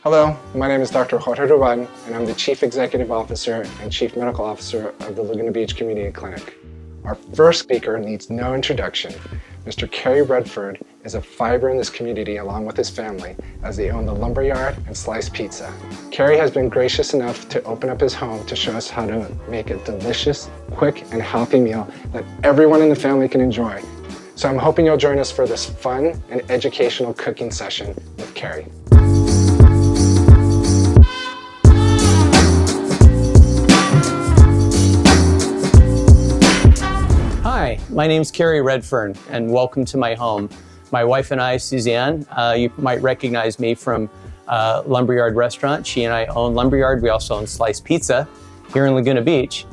Hello, my name is Dr. Jorge Ruban, and I'm the Chief Executive Officer and Chief Medical Officer of the Laguna Beach Community Clinic. Our first speaker needs no introduction. Mr. Cary Redford is a fiber in this community along with his family, as they own the Lumberyard and Slice Pizza. Cary has been gracious enough to open up his home to show us how to make a delicious, quick, and healthy meal that everyone in the family can enjoy. So I'm hoping you'll join us for this fun and educational cooking session with Cary. Hi, my name's Cary Redford, and welcome to my home. My wife and I, Suzanne, you might recognize me from Lumberyard Restaurant. She and I own Lumberyard. We also own Slice Pizza here in Laguna Beach.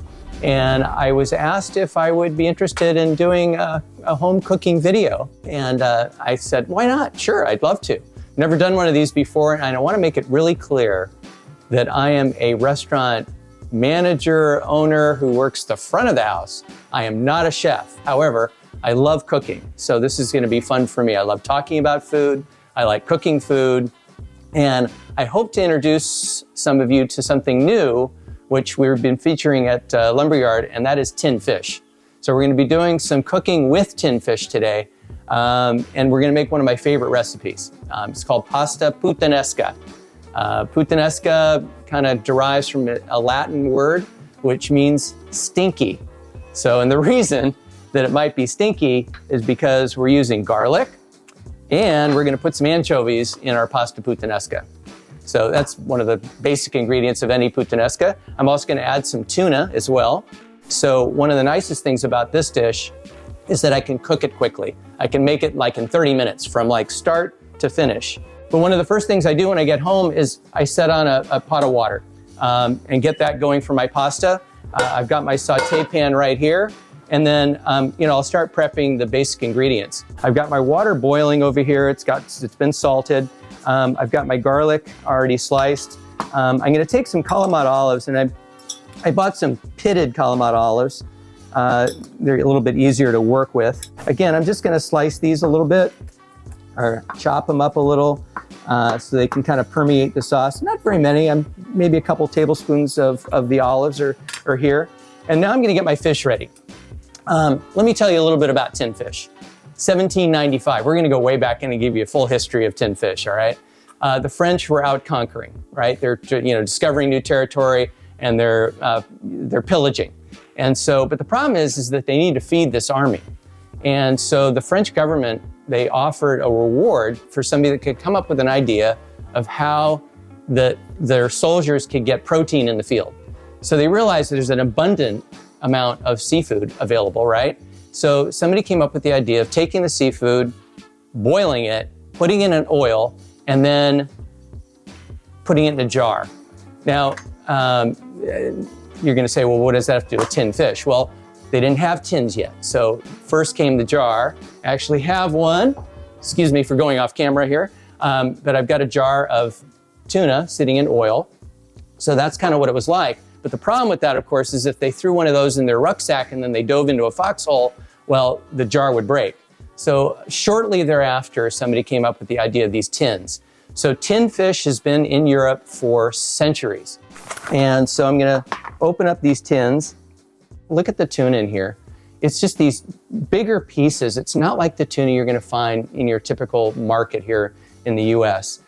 And I was asked if I would be interested in doing a home cooking video. And I said, why not? Sure, I'd love to. Never done one of these before, and I want to make it really clear that I am a restaurant manager, owner who works the front of the house. I am not a chef. However, I love cooking. So this is going to be fun for me. I love talking about food. I like cooking food. And I hope to introduce some of you to something new, which we've been featuring at Lumberyard, and that is tin fish. So we're going to be doing some cooking with tin fish today. And we're going to make one of my favorite recipes. It's called pasta puttanesca. Puttanesca kind of derives from a Latin word, which means stinky. So, and the reason that it might be stinky is because we're using garlic and we're going to put some anchovies in our pasta puttanesca. So that's one of the basic ingredients of any puttanesca. I'm also going to add some tuna as well. So one of the nicest things about this dish is that I can cook it quickly. I can make it like in 30 minutes from like start to finish. But one of the first things I do when I get home is I set on a pot of water and get that going for my pasta. I've got my saute pan right here. And then, I'll start prepping the basic ingredients. I've got my water boiling over here. It's been salted. I've got my garlic already sliced. I'm going to take some Kalamata olives, and I bought some pitted Kalamata olives. They're a little bit easier to work with. Again, I'm just going to slice these a little bit, or chop them up a little so they can kind of permeate the sauce. Not very many, maybe a couple tablespoons of the olives are here. And now I'm gonna get my fish ready. Let me tell you a little bit about tin fish. 1795, we're gonna go way back in and give you a full history of tin fish, all right? The French were out conquering, right? They're discovering new territory, and they're pillaging. And so, but the problem is that they need to feed this army. And so the French government, they offered a reward for somebody that could come up with an idea of how their soldiers could get protein in the field. So they realized that there's an abundant amount of seafood available, right? So somebody came up with the idea of taking the seafood, boiling it, putting it in oil, and then putting it in a jar. Now, you're gonna say, well, what does that have to do with tin fish? Well, they didn't have tins yet. So first came the jar. I actually have one. Excuse me for going off camera here. But I've got a jar of tuna sitting in oil. So that's kind of what it was like. But the problem with that, of course, is if they threw one of those in their rucksack and then they dove into a foxhole, well, the jar would break. So shortly thereafter, somebody came up with the idea of these tins. So tin fish has been in Europe for centuries. And so I'm gonna open up these tins. Look at the tuna in here. It's just these bigger pieces. It's not like the tuna you're going to find in your typical market here in the US.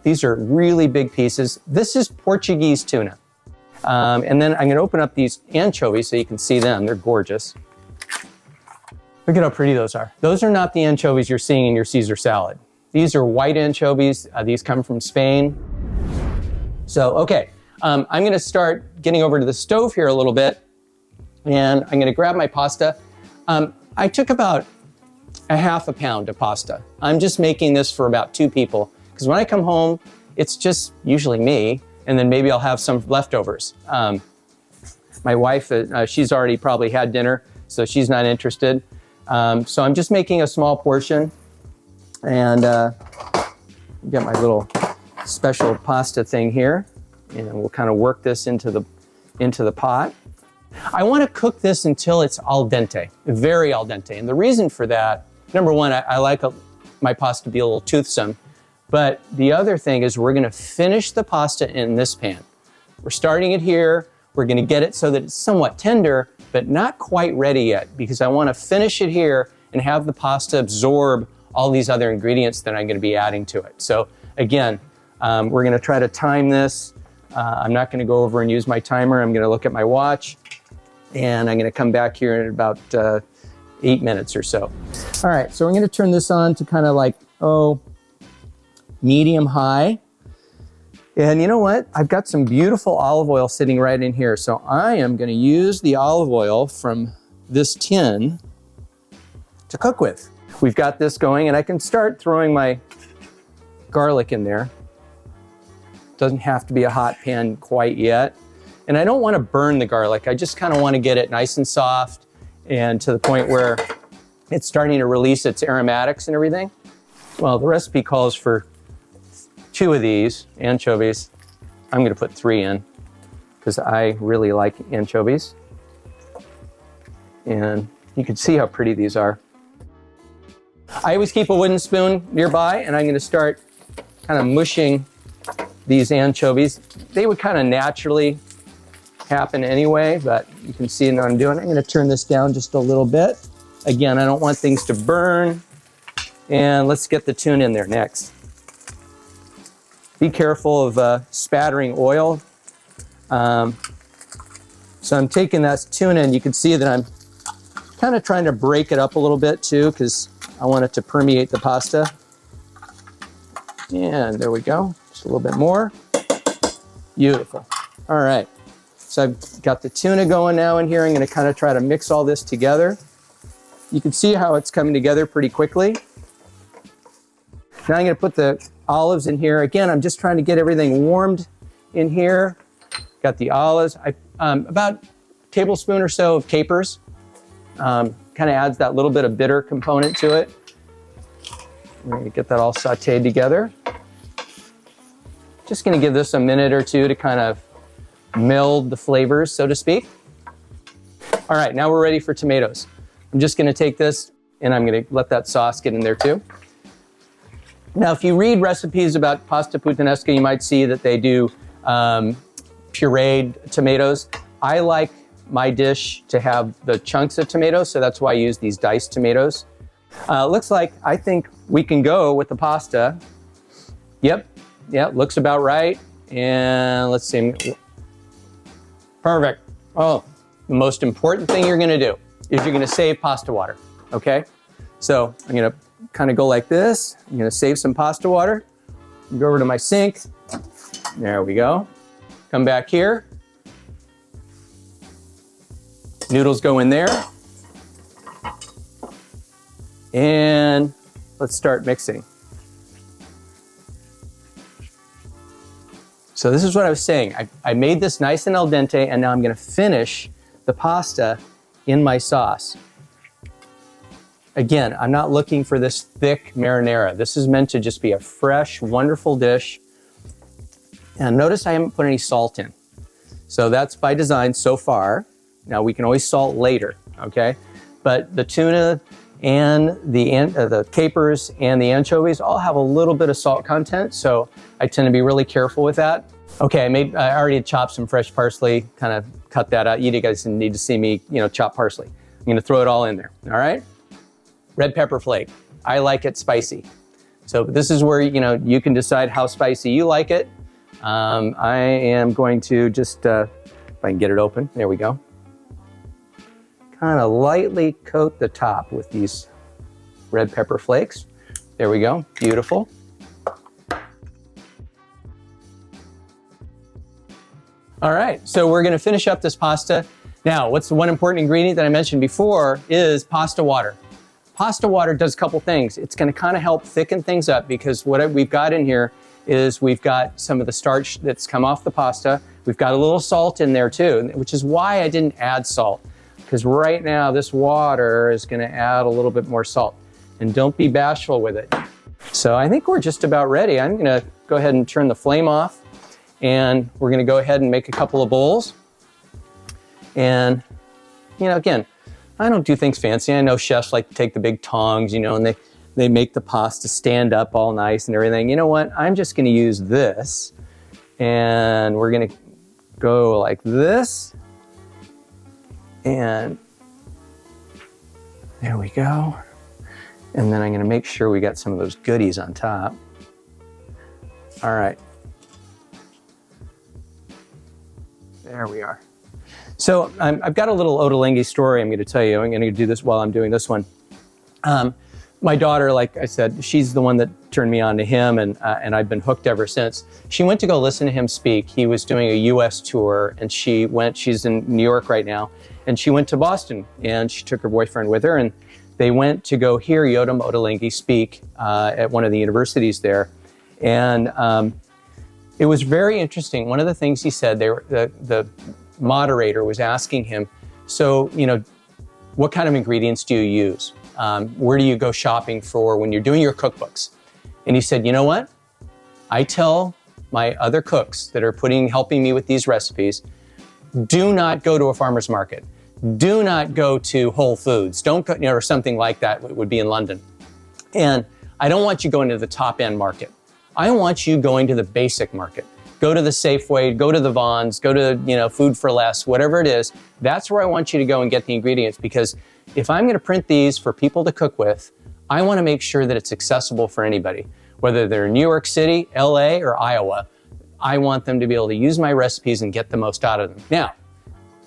These are really big pieces. This is Portuguese tuna. And then I'm going to open up these anchovies so you can see them. They're gorgeous. Look at how pretty those are. Those are not the anchovies you're seeing in your Caesar salad. These are white anchovies. These come from Spain. So, okay. I'm going to start getting over to the stove here a little bit. And I'm gonna grab my pasta. I took about a half a pound of pasta. I'm just making this for about 2 people, because when I come home, it's just usually me, and then maybe I'll have some leftovers. My wife, she's already probably had dinner, so she's not interested. So I'm just making a small portion, and get my little special pasta thing here, and we'll kind of work this into the pot. I want to cook this until it's al dente, very al dente. And the reason for that, number one, I like my pasta to be a little toothsome. But the other thing is we're gonna finish the pasta in this pan. We're starting it here. We're gonna get it so that it's somewhat tender, but not quite ready yet, because I wanna finish it here and have the pasta absorb all these other ingredients that I'm gonna be adding to it. So again, we're gonna try to time this. I'm not gonna go over and use my timer. I'm gonna look at my watch, and I'm gonna come back here in about 8 minutes or so. All right, so we're gonna turn this on to kind of like, medium high. And you know what? I've got some beautiful olive oil sitting right in here. So I am gonna use the olive oil from this tin to cook with. We've got this going, and I can start throwing my garlic in there. Doesn't have to be a hot pan quite yet. And I don't wanna burn the garlic. I just kinda wanna get it nice and soft and to the point where it's starting to release its aromatics and everything. Well, the recipe calls for 2 of these anchovies. I'm gonna put 3 in because I really like anchovies. And you can see how pretty these are. I always keep a wooden spoon nearby, and I'm gonna start kind of mushing these anchovies. They would kind of naturally happen anyway, but you can see what I'm doing. I'm gonna turn this down just a little bit. Again, I don't want things to burn. And let's get the tuna in there next. Be careful of spattering oil. So I'm taking that tuna, and you can see that I'm kind of trying to break it up a little bit too, because I want it to permeate the pasta. And there we go, just a little bit more. Beautiful. All right, so I've got the tuna going now in here. I'm gonna kind of try to mix all this together. You can see how it's coming together pretty quickly. Now I'm gonna put the olives in here. Again, I'm just trying to get everything warmed in here. Got the olives. About a tablespoon or so of capers. Kind of adds that little bit of bitter component to it. We're gonna get that all sauteed together. Just gonna give this a minute or two to kind of meld the flavors, so to speak. All right, now we're ready for tomatoes. I'm just gonna take this, and I'm gonna let that sauce get in there too. Now, if you read recipes about pasta puttanesca, you might see that they do pureed tomatoes. I like my dish to have the chunks of tomatoes, so that's why I use these diced tomatoes. Looks like I think we can go with the pasta. Yep, looks about right. And let's see. Perfect. Oh, the most important thing you're gonna do is you're gonna save pasta water, okay? So I'm gonna kind of go like this. I'm gonna save some pasta water. Go over to my sink. There we go. Come back here. Noodles go in there. And let's start mixing. So this is what I was saying. I made this nice and al dente, and now I'm gonna finish the pasta in my sauce. Again, I'm not looking for this thick marinara. This is meant to just be a fresh, wonderful dish. And notice I haven't put any salt in. So that's by design so far. Now we can always salt later, okay? But the tuna and the capers and the anchovies all have a little bit of salt content, so I tend to be really careful with that. Okay, I already chopped some fresh parsley, kind of cut that out. You guys didn't need to see me, chop parsley. I'm gonna throw it all in there, all right? Red pepper flake. I like it spicy. So this is where, you can decide how spicy you like it. I am going to just, if I can get it open, there we go. Kind of lightly coat the top with these red pepper flakes. There we go, beautiful. All right, so we're gonna finish up this pasta. Now, what's the one important ingredient that I mentioned before is pasta water. Pasta water does a couple things. It's gonna kind of help thicken things up, because what we've got in here is we've got some of the starch that's come off the pasta. We've got a little salt in there too, which is why I didn't add salt, because right now this water is gonna add a little bit more salt. And don't be bashful with it. So I think we're just about ready. I'm gonna go ahead and turn the flame off, and we're gonna go ahead and make a couple of bowls. And, again, I don't do things fancy. I know chefs like to take the big tongs, and They make the pasta stand up all nice and everything. You know what? I'm just going to use this, and we're going to go like this, and there we go. And then I'm going to make sure we got some of those goodies on top. All right. There we are. So I've got a little ottolenghi story I'm going to tell you. I'm going to do this while I'm doing this one. My daughter, like I said, she's the one that turned me on to him, and I've been hooked ever since. She went to go listen to him speak. He was doing a U.S. tour, and she's in New York right now, and she went to Boston, and she took her boyfriend with her, and they went to go hear Yotam Ottolenghi speak at one of the universities there. And it was very interesting. One of the things he said, the moderator was asking him, so, what kind of ingredients do you use? Where do you go shopping for when you're doing your cookbooks? And he said, you know what? I tell my other cooks that are helping me with these recipes, do not go to a farmer's market. Do not go to Whole Foods. Don't go, or something like that would be in London. And I don't want you going to the top end market. I want you going to the basic market. Go to the Safeway, go to the Vons, go to, Food for Less, whatever it is. That's where I want you to go and get the ingredients, because if I'm going to print these for people to cook with, I want to make sure that it's accessible for anybody, whether they're in New York City, LA, or Iowa. I want them to be able to use my recipes and get the most out of them. Now,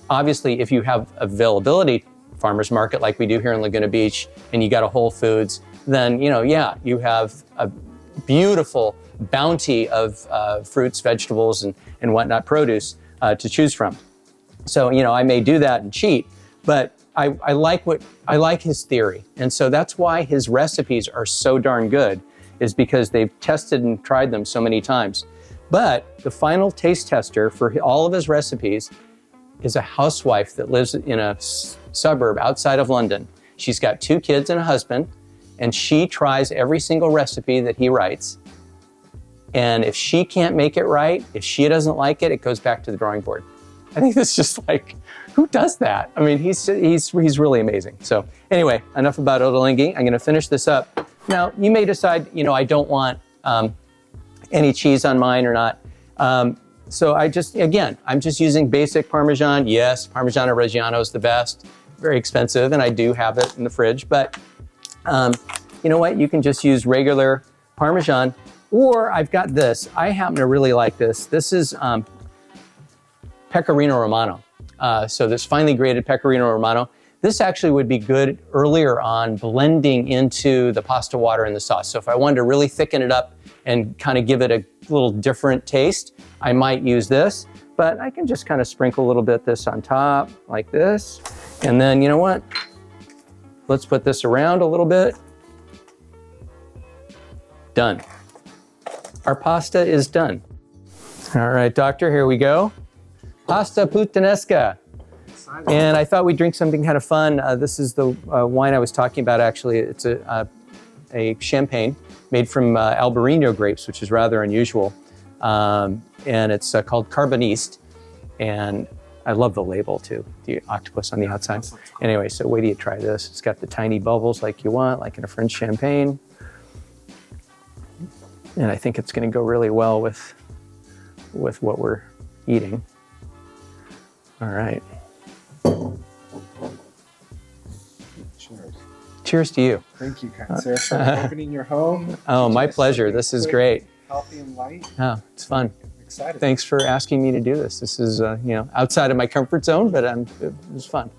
obviously, if you have availability, farmer's market like we do here in Laguna Beach, and you got a Whole Foods, then, you have a beautiful bounty of fruits, vegetables, and whatnot, produce to choose from. So, I may do that and cheat, but I like his theory. And so that's why his recipes are so darn good, is because they've tested and tried them so many times. But the final taste tester for all of his recipes is a housewife that lives in a suburb outside of London. She's got 2 kids and a husband, and she tries every single recipe that he writes. And if she can't make it right, if she doesn't like it, it goes back to the drawing board. I think that's just like, who does that? I mean, he's really amazing. So anyway, enough about ottolenghi. I'm going to finish this up. Now, you may decide, I don't want any cheese on mine or not. So I'm just using basic Parmesan. Yes, Parmigiano Reggiano is the best. Very expensive, and I do have it in the fridge. But you know what? You can just use regular Parmesan. Or I've got this. I happen to really like this. This is Pecorino Romano. So this finely grated Pecorino Romano. This actually would be good earlier on blending into the pasta water and the sauce. So if I wanted to really thicken it up and kind of give it a little different taste, I might use this. But I can just kind of sprinkle a little bit this on top like this. And then, you know what? Let's put this around a little bit. Done. Our pasta is done. All right, doctor, here we go. Pasta puttanesca. And I thought we'd drink something kind of fun. This is the wine I was talking about, actually. It's a champagne made from Albarino grapes, which is rather unusual. And it's called Carboniste. And I love the label, too, the octopus on the outside. Anyway, so wait till you try this. It's got the tiny bubbles like you want, like in a French champagne. And I think it's going to go really well with what we're eating. All right. Cheers. Cheers to you. Thank you, kind sir, for opening your home. Oh, my pleasure. This is great. Healthy and light. Oh, it's fun. I'm excited. Thanks for asking me to do this. This is, outside of my comfort zone, but it was fun.